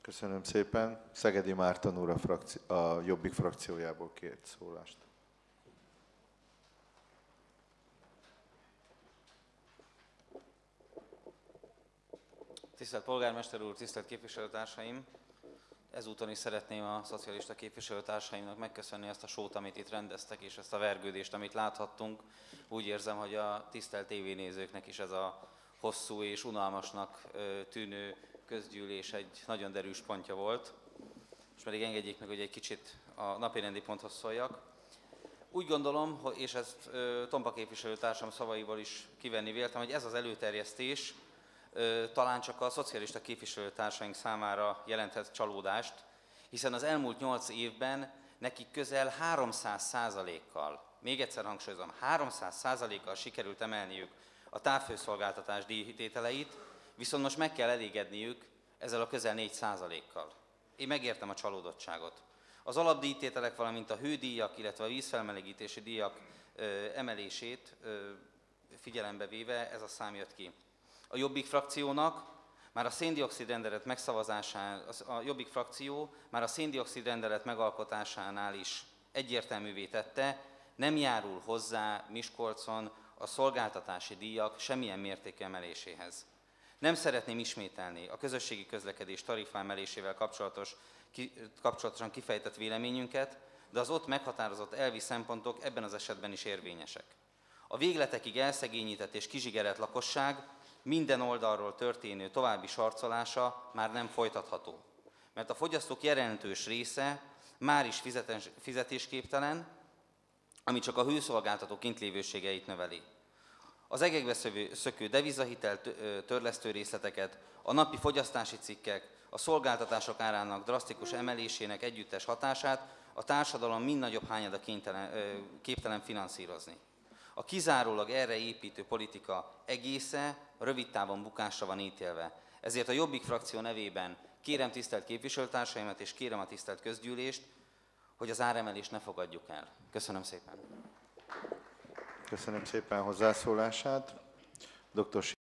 Köszönöm szépen. Szegedi Márton úr a Jobbik frakciójából kért szólást. Tisztelt polgármester úr, tisztelt képviselőtársaim! Ezúton is szeretném a szocialista képviselőtársaimnak megköszönni ezt a sót, amit itt rendeztek, és ezt a vergődést, amit láthattunk. Úgy érzem, hogy a tisztelt tévénézőknek is ez a hosszú és unalmasnak tűnő közgyűlés egy nagyon derűs pontja volt. És pedig engedjék meg, hogy egy kicsit a napirendi ponthoz szóljak. Úgy gondolom, és ezt Tompa képviselőtársam szavaiból is kivenni véltem, hogy ez az előterjesztés talán csak a szocialista képviselőtársaink számára jelenthet csalódást, hiszen az elmúlt 8 évben nekik közel 300%-kal, még egyszer hangsúlyozom, 300%-kal sikerült emelniük a távfőszolgáltatás díjtételeit, viszont most meg kell elégedniük ezzel a közel 4%-kal. Én megértem a csalódottságot. Az alapdíjtételek, valamint a hődíjak, illetve a vízfelmelegítési díjak emelését figyelembe véve ez a szám jött ki. A Jobbik frakciónak már a szén-dioxid rendelet a Jobbik frakció már a szén-dioxid rendelet megalkotásánál is egyértelművé tette, nem járul hozzá Miskolcon a szolgáltatási díjak semmilyen mértékű emeléséhez. Nem szeretném ismételni a közösségi közlekedés tarifa emelésével kapcsolatosan kifejtett véleményünket, de az ott meghatározott elvi szempontok ebben az esetben is érvényesek. A végletekig elszegényített és kizsigerelt lakosság minden oldalról történő további sarcolása már nem folytatható, mert a fogyasztók jelentős része már is fizetésképtelen, ami csak a hőszolgáltatók kintlévőségeit növeli. Az egekbe szökő devizahitel törlesztő részleteket, a napi fogyasztási cikkek, a szolgáltatások árának drasztikus emelésének együttes hatását a társadalom mind nagyobb hányada képtelen finanszírozni. A kizárólag erre építő politika egésze rövid távon bukásra van ítélve. Ezért a Jobbik frakció nevében kérem tisztelt képviselőtársaimat és kérem a tisztelt közgyűlést, hogy az áremelést ne fogadjuk el. Köszönöm szépen. Köszönöm szépen hozzászólását. Dr.